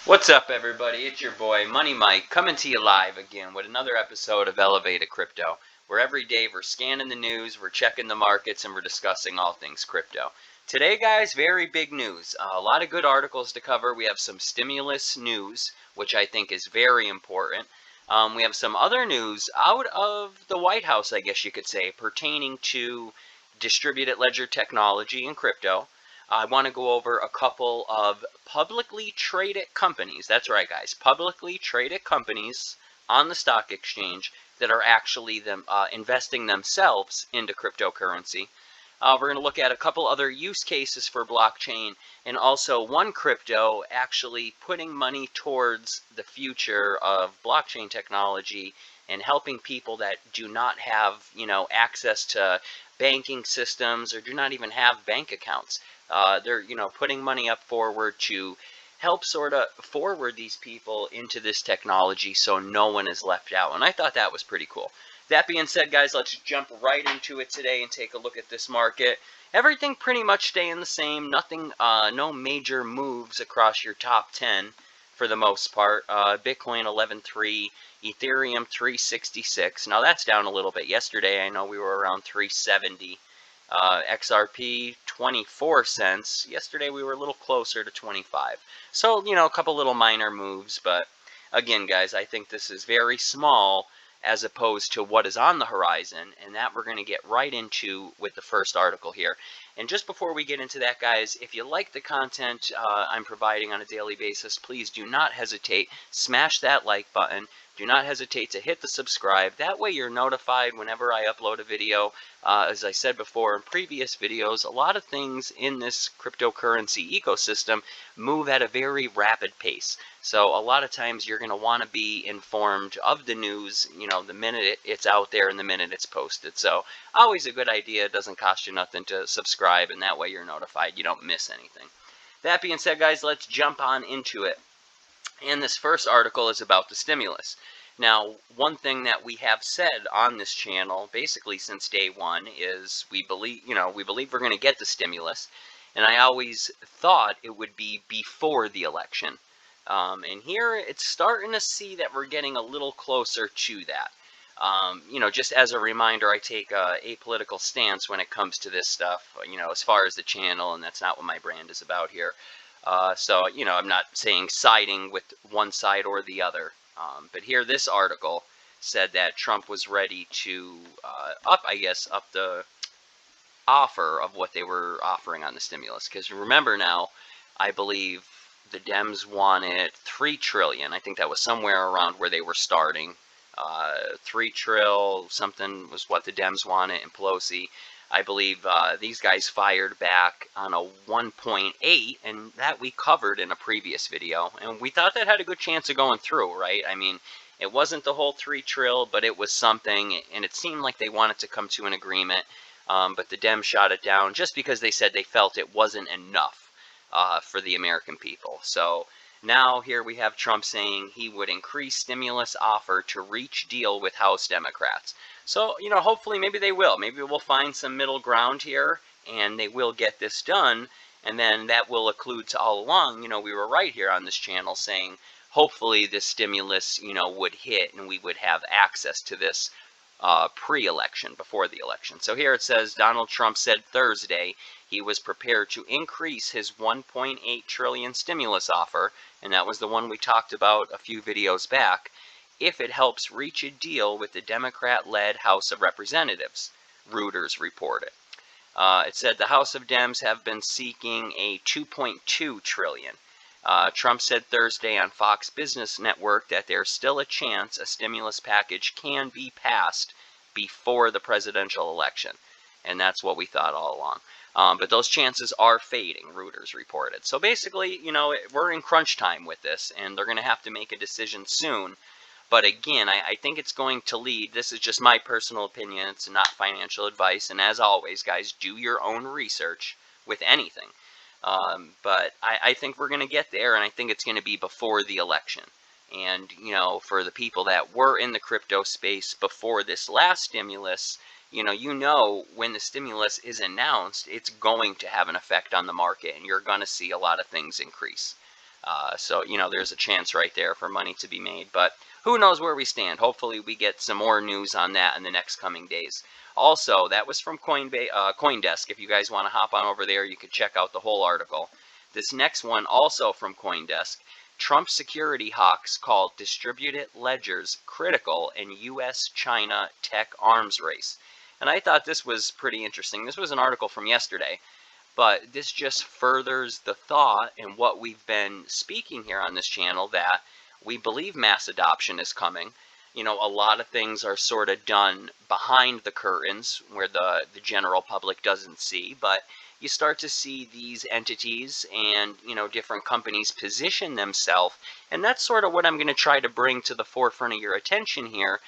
What's up, everybody? It's your boy, Money Mike, coming to you live again with another episode of Elevated Crypto, where every day we're scanning the news, we're checking the markets, and we're discussing all things crypto. Today, guys, very big news. A lot of good articles to cover. We have some stimulus news, which I think is very important. We have some other news out of the White House, I guess you could say, pertaining to distributed ledger technology and crypto. I want to go over a couple of publicly traded companies. That's right, guys. Publicly traded companies on the stock exchange that are actually investing themselves into cryptocurrency. We're going to look at a couple other use cases for blockchain and also one crypto actually putting money towards the future of blockchain technology and helping people that do not have, access to banking systems or do not even have bank accounts. They're, putting money up forward to help sort of forward these people into this technology so no one is left out. And I thought that was pretty cool. That being said, guys, let's jump right into it today and take a look at this market. Everything pretty much staying the same. Nothing, no major moves across your top 10 for the most part. Bitcoin 11.3, Ethereum 366. Now that's down a little bit. Yesterday, I know we were around 370. XRP 24 cents. Yesterday we were a little closer to 25. So, a couple little minor moves, but again, guys, I think this is very small as opposed to what is on the horizon, and that we're going to get right into with the first article here. And just before we get into that, guys, if you like the content I'm providing on a daily basis, please do not hesitate. Smash that like button. Do not hesitate to hit the subscribe. That way you're notified whenever I upload a video. As I said before in previous videos, a lot of things in this cryptocurrency ecosystem move at a very rapid pace. So a lot of times you're going to want to be informed of the news, the minute it's out there and the minute it's posted. So always a good idea. It doesn't cost you nothing to subscribe, and that way you're notified. You don't miss anything. That being said, guys, let's jump on into it. And this first article is about the stimulus. Now, one thing that we have said on this channel, basically since day one, is we believe we're going to get the stimulus. And I always thought it would be before the election. And here it's starting to see that we're getting a little closer to that. Just as a reminder, I take a apolitical stance when it comes to this stuff, as far as the channel, and that's not what my brand is about here. So, I'm not saying siding with one side or the other. But here, this article said that Trump was ready to up the offer of what they were offering on the stimulus. Because remember now, I believe the Dems wanted $3 trillion. I think that was somewhere around where they were starting. 3 trill something was what the Dems wanted, and Pelosi, I believe, these guys fired back on a 1.8, and that we covered in a previous video, and we thought that had a good chance of going through, right? I mean, it wasn't the whole 3 trill, but it was something, and it seemed like they wanted to come to an agreement, but the Dems shot it down just because they said they felt it wasn't enough for the American people. So now here we have Trump saying he would increase stimulus offer to reach deal with House Democrats. So, hopefully maybe they will. Maybe we'll find some middle ground here and they will get this done. And then that will include to all along, we were right here on this channel saying hopefully this stimulus, would hit and we would have access to this pre-election, before the election. So here it says Donald Trump said Thursday he was prepared to increase his 1.8 trillion stimulus offer, and that was the one we talked about a few videos back, if it helps reach a deal with the Democrat-led House of Representatives, Reuters reported. It said the House of Dems have been seeking a 2.2 trillion. Trump said Thursday on Fox Business Network that there's still a chance a stimulus package can be passed before the presidential election. And that's what we thought all along. But those chances are fading, Reuters reported. So basically, we're in crunch time with this, and they're going to have to make a decision soon. But again, I think it's going to lead, this is just my personal opinion, it's not financial advice, and as always, guys, do your own research with anything. But I think we're going to get there, and I think it's going to be before the election. And, for the people that were in the crypto space before this last stimulus, when the stimulus is announced, it's going to have an effect on the market, and you're going to see a lot of things increase. So, there's a chance right there for money to be made. But who knows where we stand? Hopefully we get some more news on that in the next coming days. Also, that was from CoinDesk. If you guys want to hop on over there, you can check out the whole article. This next one, also from CoinDesk. Trump security hawks called distributed ledgers critical in U.S.-China tech arms race. And I thought this was pretty interesting. This was an article from yesterday. But this just furthers the thought and what we've been speaking here on this channel, that we believe mass adoption is coming. A lot of things are sort of done behind the curtains where the general public doesn't see, but you start to see these entities and, different companies position themselves. And that's sort of what I'm going to try to bring to the forefront of your attention here,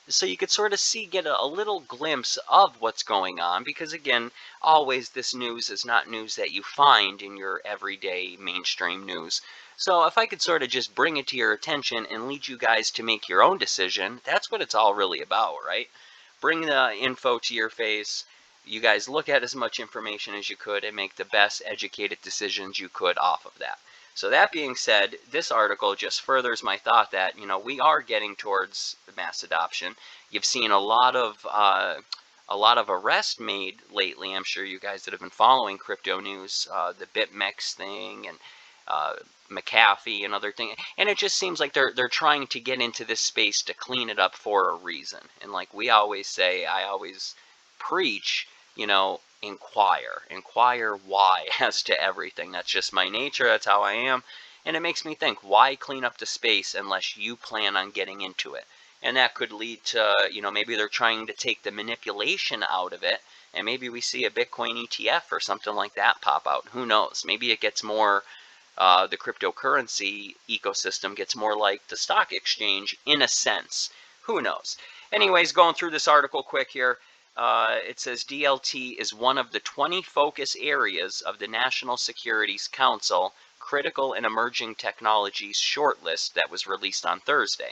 so you could sort of get a little glimpse of what's going on, because again, always this news is not news that you find in your everyday mainstream news. So if I could sort of just bring it to your attention and lead you guys to make your own decision, that's what it's all really about, right? Bring the info to your face. You guys look at as much information as you could and make the best educated decisions you could off of that. So that being said, this article just furthers my thought that, we are getting towards mass adoption. You've seen a lot of arrests made lately. I'm sure you guys that have been following crypto news, the BitMEX thing and McAfee and other things, and it just seems like they're trying to get into this space to clean it up for a reason. And like we always say, I always preach, inquire why as to everything. That's just my nature. That's how I am. And it makes me think, why clean up the space unless you plan on getting into it? And that could lead to, maybe they're trying to take the manipulation out of it, and maybe we see a Bitcoin ETF or something like that pop out. Who knows? Maybe it gets more, the cryptocurrency ecosystem gets more like the stock exchange in a sense. Who knows? Anyways, going through this article quick here. It says DLT is one of the 20 focus areas of the National Securities Council Critical and Emerging Technologies shortlist that was released on Thursday.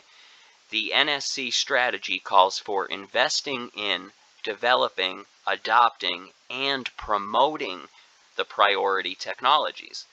The NSC strategy calls for investing in, developing, adopting, and promoting the priority technologies.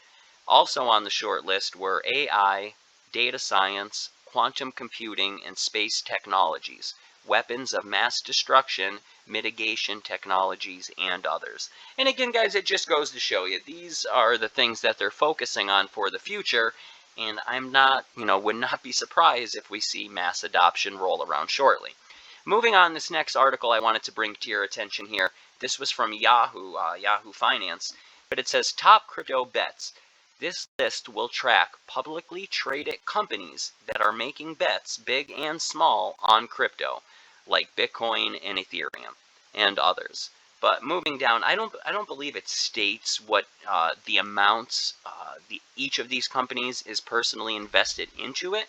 Also on the shortlist were AI, data science, quantum computing, and space technologies, weapons of mass destruction, mitigation technologies, and others. And again, guys, it just goes to show you, these are the things that they're focusing on for the future, and I'm not, would not be surprised if we see mass adoption roll around shortly. Moving on, this next article I wanted to bring to your attention here, this was from Yahoo Finance, but it says top crypto bets. This list will track publicly traded companies that are making bets, big and small, on crypto, like Bitcoin and Ethereum and others. But moving down, I don't believe it states what the amounts each of these companies is personally invested into it.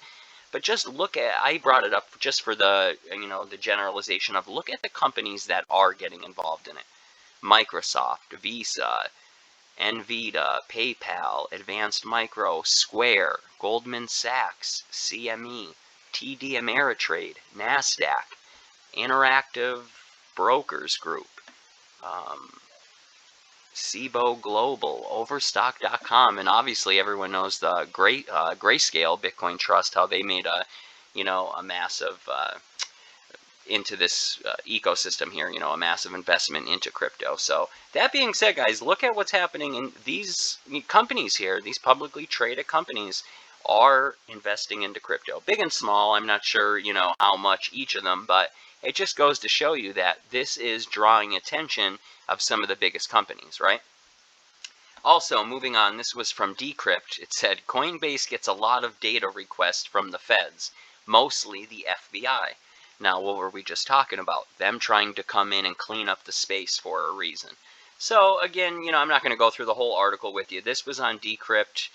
But just look at, I brought it up just for the the generalization of, look at the companies that are getting involved in it. Microsoft, Visa, Nvidia, PayPal, Advanced Micro, Square, Goldman Sachs, CME, TD Ameritrade, NASDAQ, Interactive Brokers Group, Cboe Global, Overstock.com, and obviously everyone knows the Grayscale Bitcoin Trust, how they made a massive into this ecosystem here, a massive investment into crypto. So that being said, guys, look at what's happening in these companies here. These publicly traded companies are investing into crypto, big and small. I'm not sure, how much each of them, but it just goes to show you that this is drawing attention of some of the biggest companies, right? Also, moving on, this was from Decrypt. It said Coinbase gets a lot of data requests from the feds, mostly the FBI. Now, what were we just talking about? Them trying to come in and clean up the space for a reason. So again, I'm not going to go through the whole article with you. This was on Decrypt.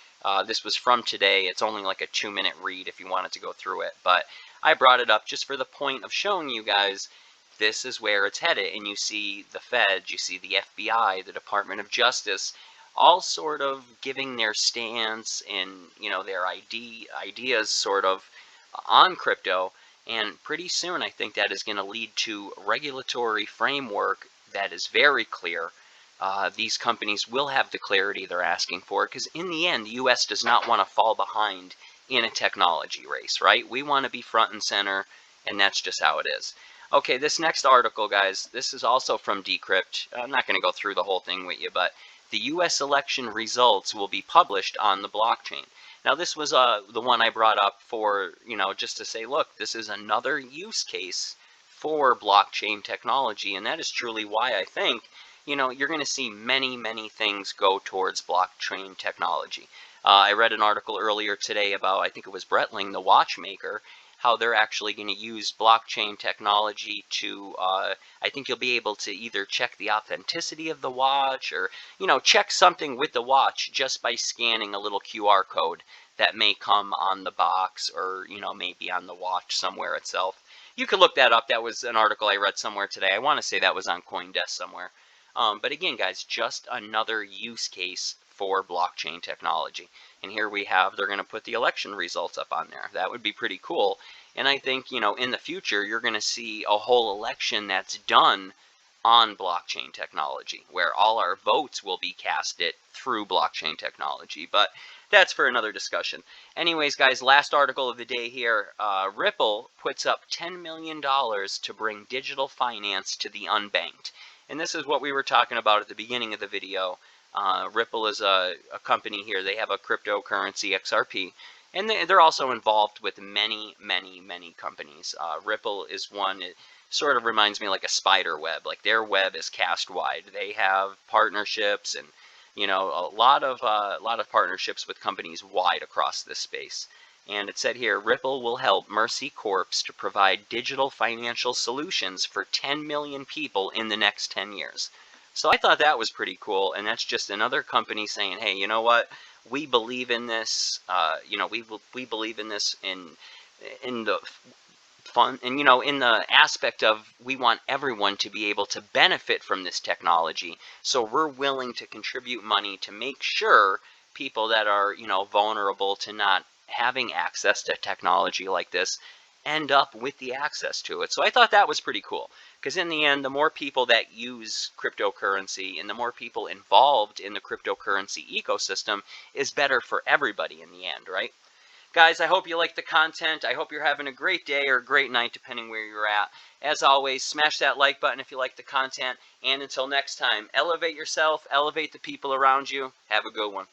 This was from today. It's only like a 2-minute read if you wanted to go through it. But I brought it up just for the point of showing you guys this is where it's headed. And you see the Fed, you see the FBI, the Department of Justice, all sort of giving their stance and, their ideas sort of on crypto. And pretty soon, I think that is going to lead to regulatory framework that is very clear these companies will have the clarity they're asking for, because in the end, the U.S. does not want to fall behind in a technology race, right? We want to be front and center, and that's just how it is. Okay, this next article, guys, this is also from Decrypt. I'm not going to go through the whole thing with you, but the U.S. election results will be published on the blockchain. Now, this was the one I brought up for, just to say, look, this is another use case for blockchain technology, and that is truly why I think you're going to see many, many things go towards blockchain technology. I read an article earlier today about, I think it was Breitling, the watchmaker, how they're actually going to use blockchain technology to, I think you'll be able to either check the authenticity of the watch or, check something with the watch just by scanning a little QR code that may come on the box or, maybe on the watch somewhere itself. You could look that up. That was an article I read somewhere today. I want to say that was on CoinDesk somewhere. But again, guys, just another use case for blockchain technology. And here we have, they're going to put the election results up on there. That would be pretty cool. And I think, in the future, you're going to see a whole election that's done on blockchain technology, where all our votes will be casted through blockchain technology. But that's for another discussion. Anyways, guys, last article of the day here. Ripple puts up $10 million to bring digital finance to the unbanked. And this is what we were talking about at the beginning of the video. Ripple is a company here. They have a cryptocurrency, XRP, and they're also involved with many, many, many companies. Ripple is one. It sort of reminds me like a spider web. Like their web is cast wide. They have partnerships and a lot of partnerships with companies wide across this space. And it said here, Ripple will help Mercy Corps to provide digital financial solutions for 10 million people in the next 10 years. So I thought that was pretty cool, and that's just another company saying, hey, you know what? We believe in this. We believe in this in the fun, and in the aspect of we want everyone to be able to benefit from this technology. So we're willing to contribute money to make sure people that are vulnerable to not having access to technology like this end up with the access to it. So I thought that was pretty cool, because in the end, the more people that use cryptocurrency and the more people involved in the cryptocurrency ecosystem is better for everybody in the end, right? Guys, I hope you like the content. I hope you're having a great day or a great night, depending where you're at. As always, smash that like button if you like the content. And until next time, elevate yourself, elevate the people around you. Have a good one.